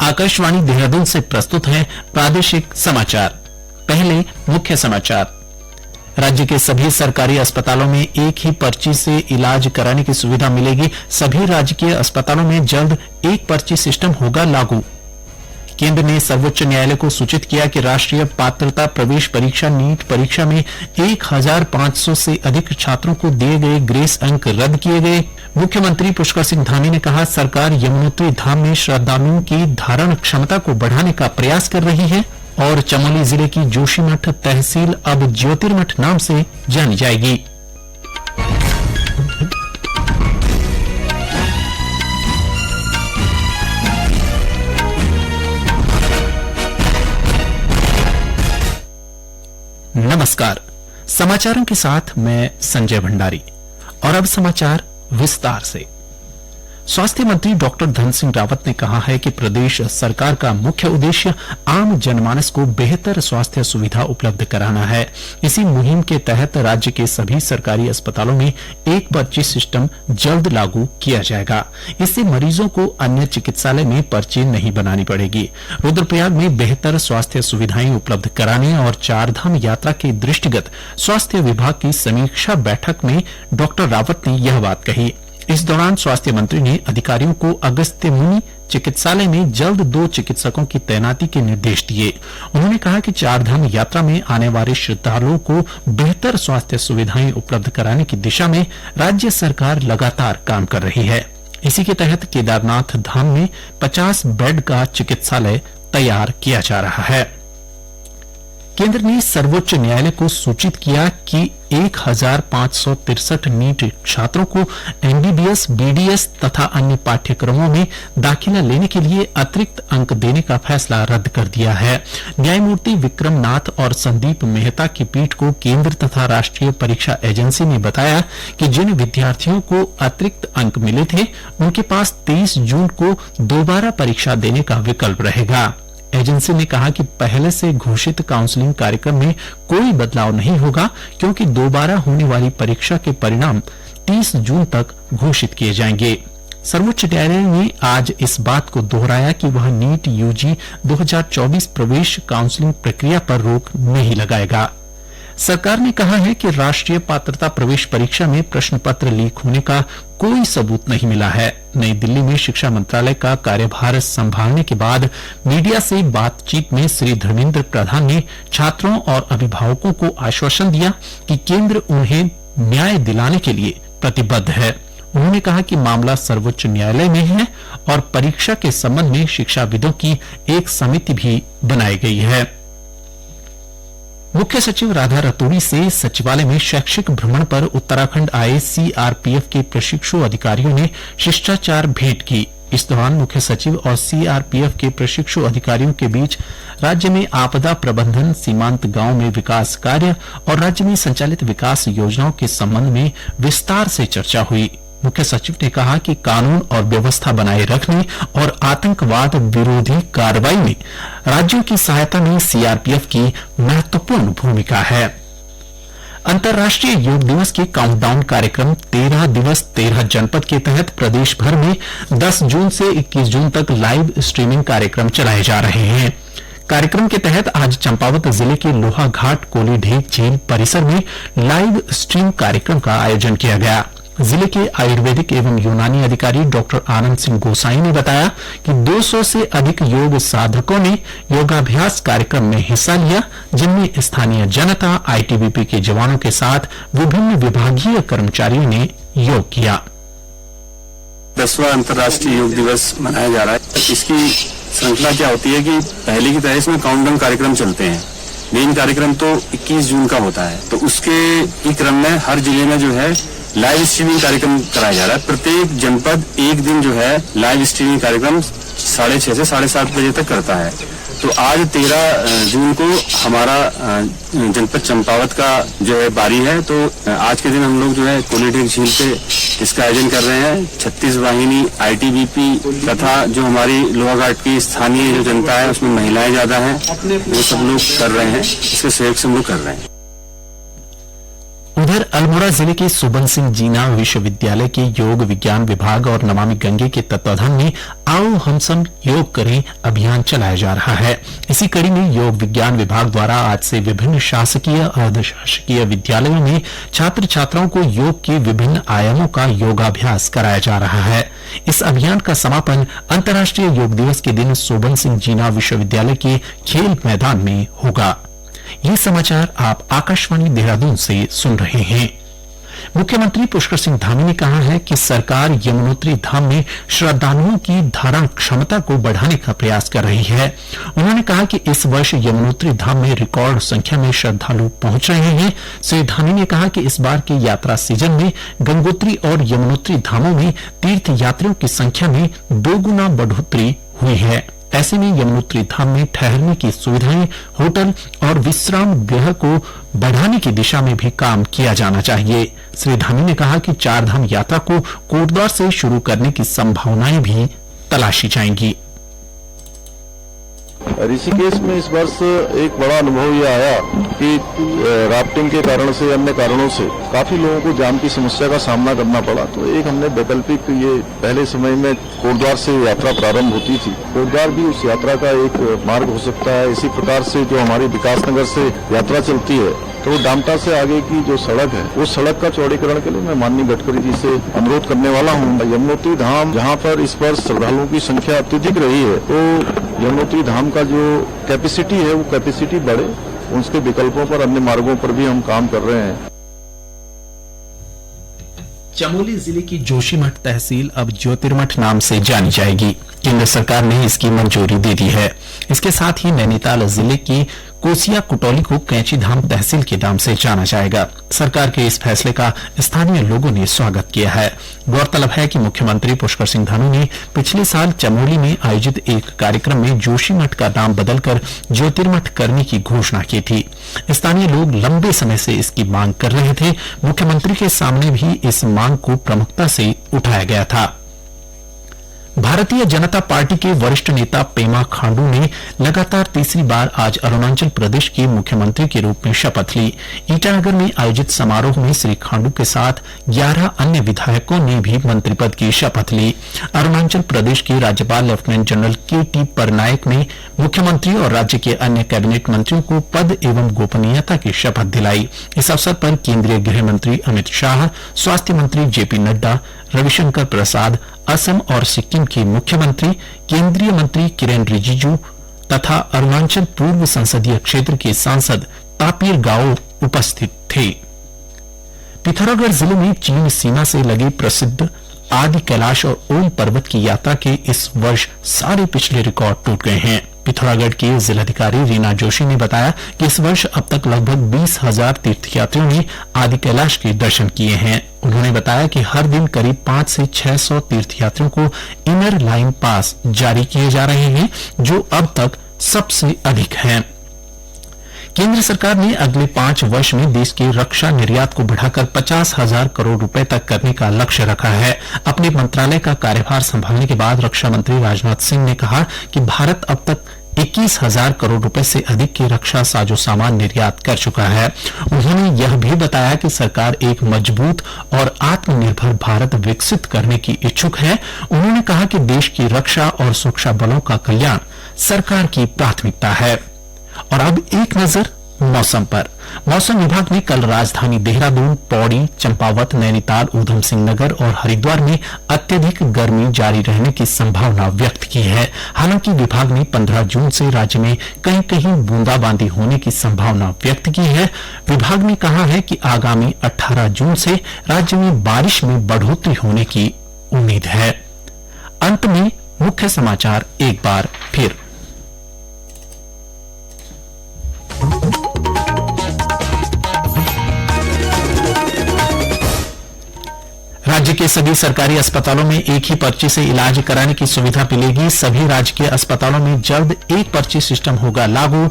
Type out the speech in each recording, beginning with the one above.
आकाशवाणी देहरादून से प्रस्तुत है प्रादेशिक समाचार। पहले मुख्य समाचार। राज्य के सभी सरकारी अस्पतालों में एक ही पर्ची से इलाज कराने की सुविधा मिलेगी। सभी राजकीय अस्पतालों में जल्द एक पर्ची सिस्टम होगा लागू। केंद्र ने सर्वोच्च न्यायालय को सूचित किया कि राष्ट्रीय पात्रता प्रवेश परीक्षा नीट परीक्षा में 1500 से अधिक छात्रों को दिए गए ग्रेस अंक रद्द किए गए। मुख्यमंत्री पुष्कर सिंह धामी ने कहा, सरकार यमुनोत्री धाम में श्रद्धालुओं की धारण क्षमता को बढ़ाने का प्रयास कर रही है। और चमोली जिले की जोशीमठ तहसील अब ज्योतिर्मठ नाम से जानी जाएगी। नमस्कार, समाचारों के साथ मैं संजय भंडारी। और अब समाचार विस्तार से। स्वास्थ्य मंत्री डॉक्टर धन सिंह रावत ने कहा है कि प्रदेश सरकार का मुख्य उद्देश्य आम जनमानस को बेहतर स्वास्थ्य सुविधा उपलब्ध कराना है। इसी मुहिम के तहत राज्य के सभी सरकारी अस्पतालों में एक पर्ची सिस्टम जल्द लागू किया जाएगा। इससे मरीजों को अन्य चिकित्सालय में पर्ची नहीं बनानी पड़ेगी। रुद्रप्रयाग में बेहतर स्वास्थ्य सुविधाएं उपलब्ध कराने और चारधाम यात्रा के दृष्टिगत स्वास्थ्य विभाग की समीक्षा बैठक में डॉक्टर रावत ने यह बात कही। इस दौरान स्वास्थ्य मंत्री ने अधिकारियों को अगस्त्य मुनि चिकित्सालय में जल्द 2 चिकित्सकों की तैनाती के निर्देश दिए। उन्होंने कहा कि चारधाम यात्रा में आने वाले श्रद्धालुओं को बेहतर स्वास्थ्य सुविधाएं उपलब्ध कराने की दिशा में राज्य सरकार लगातार काम कर रही है। इसी के तहत केदारनाथ धाम में 50 बेड का चिकित्सालय तैयार किया जा रहा है। केंद्र ने सर्वोच्च न्यायालय को सूचित किया कि 1563 नीट छात्रों को एमबीबीएस, बीडीएस तथा अन्य पाठ्यक्रमों में दाखिला लेने के लिए अतिरिक्त अंक देने का फैसला रद्द कर दिया है। न्यायमूर्ति विक्रम नाथ और संदीप मेहता की पीठ को केंद्र तथा राष्ट्रीय परीक्षा एजेंसी ने बताया कि जिन विद्यार्थियों को अतिरिक्त अंक मिले थे, उनके पास 23 जून को दोबारा परीक्षा देने का विकल्प रहेगा। एजेंसी ने कहा कि पहले से घोषित काउंसलिंग कार्यक्रम में कोई बदलाव नहीं होगा, क्योंकि दोबारा होने वाली परीक्षा के परिणाम 30 जून तक घोषित किए जाएंगे। सर्वोच्च न्यायालय ने आज इस बात को दोहराया कि वह नीट यूजी 2024 प्रवेश काउंसलिंग प्रक्रिया पर रोक नहीं लगाएगा। सरकार ने कहा है कि राष्ट्रीय पात्रता प्रवेश परीक्षा में प्रश्न पत्र लीक होने का कोई सबूत नहीं मिला है। नई दिल्ली में शिक्षा मंत्रालय का कार्यभार संभालने के बाद मीडिया से बातचीत में श्री धर्मेंद्र प्रधान ने छात्रों और अभिभावकों को आश्वासन दिया कि केंद्र उन्हें न्याय दिलाने के लिए प्रतिबद्ध है। उन्होंने कहा कि मामला सर्वोच्च न्यायालय में है और परीक्षा के संबंध में शिक्षाविदों की एक समिति भी बनाई गई है। मुख्य सचिव राधा रतूड़ी से सचिवालय में शैक्षिक भ्रमण पर उत्तराखंड आए सीआरपीएफ के प्रशिक्षु अधिकारियों ने शिष्टाचार भेंट की। इस दौरान मुख्य सचिव और सीआरपीएफ के प्रशिक्षु अधिकारियों के बीच राज्य में आपदा प्रबंधन, सीमांत गांव में विकास कार्य और राज्य में संचालित विकास योजनाओं के संबंध में विस्तार से चर्चा हुई। मुख्य सचिव ने कहा कि कानून और व्यवस्था बनाए रखने और आतंकवाद विरोधी कार्रवाई में राज्यों की सहायता में सीआरपीएफ की महत्वपूर्ण भूमिका है। अंतर्राष्ट्रीय योग दिवस के काउंटडाउन कार्यक्रम 13 दिवस 13 जनपद के तहत प्रदेश भर में 10 जून से 21 जून तक लाइव स्ट्रीमिंग कार्यक्रम चलाए जा रहे हैं। कार्यक्रम के तहत आज चंपावत जिले के लोहाघाट कोलीढेग झील परिसर में लाइव स्ट्रीम कार्यक्रम का आयोजन किया गया। जिले के आयुर्वेदिक एवं यूनानी अधिकारी डॉक्टर आनंद सिंह गोसाई ने बताया कि 200 से अधिक योग साधकों ने योगाभ्यास कार्यक्रम में हिस्सा लिया, जिनमें स्थानीय जनता, आईटीबीपी के जवानों के साथ विभिन्न विभागीय कर्मचारियों ने योग किया। 10वां अंतर्राष्ट्रीय योग दिवस मनाया जा रहा है। इसकी श्रृंखला क्या होती है कि पहले की तरह इसमें काउंटडाउन कार्यक्रम चलते हैं। मेन कार्यक्रम तो 21 जून का होता है, तो उसके ही क्रम में हर जिले में जो है लाइव स्ट्रीमिंग कार्यक्रम कराया जा रहा है। प्रत्येक जनपद एक दिन जो है लाइव स्ट्रीमिंग कार्यक्रम 6:30 से 7:30 बजे तक करता है। तो आज 13 जून को हमारा जनपद चंपावत का जो है बारी है। तो आज के दिन हम लोग जो है कोलीढेग झील पे इसका आयोजन कर रहे हैं। 36 वाहिनी, आईटीबीपी तथा जो हमारी लोहाघाट की स्थानीय जो जनता है उसमें महिलाएं ज्यादा हैं, वो सब लोग कर रहे हैं। इसके सहयोग से हम लोग कर रहे हैं। इधर अल्मोड़ा जिले के सुबन सिंह जीना विश्वविद्यालय के योग विज्ञान विभाग और नमामि गंगे के तत्वाधान में आओ हम सब योग करें अभियान चलाया जा रहा है। इसी कड़ी में योग विज्ञान विभाग द्वारा आज से विभिन्न शासकीय अर्धशासकीय विद्यालयों में छात्र छात्राओं को योग के विभिन्न आयामों का योगाभ्यास कराया जा रहा है। इस अभियान का समापन अंतर्राष्ट्रीय योग दिवस के दिन सुबन सिंह जीना विश्वविद्यालय के खेल मैदान में होगा। ये समाचार आप आकाशवाणी देहरादून से सुन रहे हैं। मुख्यमंत्री पुष्कर सिंह धामी ने कहा है कि सरकार यमुनोत्री धाम में श्रद्धालुओं की धारण क्षमता को बढ़ाने का प्रयास कर रही है। उन्होंने कहा कि इस वर्ष यमुनोत्री धाम में रिकॉर्ड संख्या में श्रद्धालु पहुंच रहे हैं। श्री धामी ने कहा कि इस बार के यात्रा सीजन में गंगोत्री और यमुनोत्री धामों में तीर्थ यात्रियों की संख्या में 2 गुना बढ़ोतरी हुई है। ऐसे में यमुनोत्री धाम में ठहरने की सुविधाएं, होटल और विश्राम गृह को बढ़ाने की दिशा में भी काम किया जाना चाहिए। श्री धामी ने कहा कि 4 धाम यात्रा को कोटद्वार से शुरू करने की संभावनाएं भी तलाशी जाएंगी। ऋषिकेश में इस वर्ष एक बड़ा अनुभव ये आया कि राफ्टिंग के कारण से, अन्य कारणों से काफी लोगों को जाम की समस्या का सामना करना पड़ा। तो एक हमने वैकल्पिक, ये पहले समय में कोटद्वार से यात्रा प्रारंभ होती थी, कोटद्वार भी उस यात्रा का एक मार्ग हो सकता है। इसी प्रकार से जो हमारी विकासनगर से यात्रा चलती है तो डामटा से आगे की जो सड़क है, उस सड़क का चौड़ीकरण के लिए मैं माननीय गडकरी जी से अनुरोध करने वाला हूँ। यमुनोत्री धाम जहाँ पर इस वर्ष श्रद्धालुओं की संख्या अत्यधिक रही है, तो यमुनोत्री धाम का जो कैपेसिटी है वो कैपेसिटी बढ़े, उसके विकल्पों पर, अन्य मार्गों पर भी हम काम कर रहे हैं। चमोली जिले की जोशीमठ तहसील अब ज्योतिर्मठ नाम से जानी जाएगी। केंद्र सरकार ने इसकी मंजूरी दे दी है। इसके साथ ही नैनीताल जिले की कोसिया कुटौली को कैंची धाम तहसील के नाम से जाना जाएगा। सरकार के इस फैसले का स्थानीय लोगों ने स्वागत किया है। गौरतलब है कि मुख्यमंत्री पुष्कर सिंह धामी ने पिछले साल चमोली में आयोजित एक कार्यक्रम में जोशीमठ का नाम बदलकर ज्योतिर्मठ करने की घोषणा की थी। स्थानीय लोग लंबे समय से इसकी मांग कर रहे थे। मुख्यमंत्री के सामने भी इस मांग को प्रमुखता से उठाया गया था। भारतीय जनता पार्टी के वरिष्ठ नेता पेमा खांडू ने लगातार तीसरी बार आज अरुणाचल प्रदेश के मुख्यमंत्री के रूप में शपथ ली। ईटानगर में आयोजित समारोह में श्री खांडू के साथ 11 अन्य विधायकों ने भी मंत्री पद की शपथ ली। अरुणाचल प्रदेश के राज्यपाल लेफ्टिनेंट जनरल KT परनायक ने मुख्यमंत्री और राज्य के अन्य कैबिनेट मंत्रियों को पद एवं गोपनीयता की शपथ दिलाई। इस अवसर पर केंद्रीय गृह मंत्री अमित शाह, स्वास्थ्य मंत्री JP नड्डा, रविशंकर प्रसाद, असम और सिक्किम के मुख्यमंत्री, केंद्रीय मंत्री किरेन रिजिजू तथा अरुणाचल पूर्व संसदीय क्षेत्र के सांसद तापिर गाओ उपस्थित थे। पिथौरागढ़ जिले में चीन सीमा से लगे प्रसिद्ध आदि कैलाश और ओम पर्वत की यात्रा के इस वर्ष सारे पिछले रिकॉर्ड टूट गए हैं। पिथौरागढ़ की जिलाधिकारी रीना जोशी ने बताया कि इस वर्ष अब तक लगभग 20,000 तीर्थयात्रियों ने आदि कैलाश के दर्शन किए हैं। उन्होंने बताया कि हर दिन करीब 500 से 600 तीर्थयात्रियों को इनर लाइन पास जारी किए जा रहे हैं, जो अब तक सबसे अधिक हैं। केंद्र सरकार ने अगले 5 वर्ष में देश के रक्षा निर्यात को बढ़ाकर 50,000 करोड़ रुपए तक करने का लक्ष्य रखा है। अपने मंत्रालय का कार्यभार संभालने के बाद रक्षा मंत्री राजनाथ सिंह ने कहा कि भारत अब तक 21,000 करोड़ रुपए से अधिक की रक्षा साजो सामान निर्यात कर चुका है। उन्होंने यह भी बताया कि सरकार एक मजबूत और आत्मनिर्भर भारत विकसित करने की इच्छुक है। उन्होंने कहा कि देश की रक्षा और सुरक्षा बलों का कल्याण सरकार की प्राथमिकता है। और अब एक नजर मौसम पर। मौसम विभाग ने कल राजधानी देहरादून, पौड़ी, चंपावत, नैनीताल, ऊधम सिंह नगर और हरिद्वार में अत्यधिक गर्मी जारी रहने की संभावना व्यक्त की है। हालांकि विभाग ने 15 जून से राज्य में कहीं कहीं बूंदाबांदी होने की संभावना व्यक्त की है। विभाग ने कहा है कि आगामी 18 जून से राज्य में बारिश में बढ़ोतरी होने की उम्मीद है। अंत में मुख्य समाचार एक बार फिर। राज्य के सभी सरकारी अस्पतालों में एक ही पर्ची से इलाज कराने की सुविधा मिलेगी। सभी राजकीय अस्पतालों में जल्द एक पर्ची सिस्टम होगा लागू।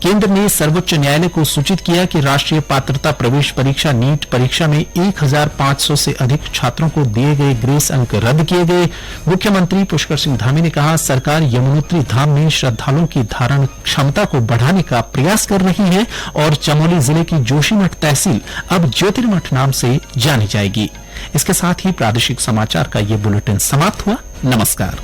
केंद्र ने सर्वोच्च न्यायालय को सूचित किया कि राष्ट्रीय पात्रता प्रवेश परीक्षा नीट परीक्षा में 1500 से अधिक छात्रों को दिए गए ग्रेस अंक रद्द किए गए। मुख्यमंत्री पुष्कर सिंह धामी ने कहा, सरकार यमुनोत्री धाम में श्रद्धालुओं की धारण क्षमता को बढ़ाने का प्रयास कर रही है और चमोली जिले की जोशीमठ तहसील अब ज्योतिर्मठ नाम से जानी जाएगी। इसके साथ ही प्रादेशिक समाचार का ये बुलेटिन समाप्त हुआ। नमस्कार।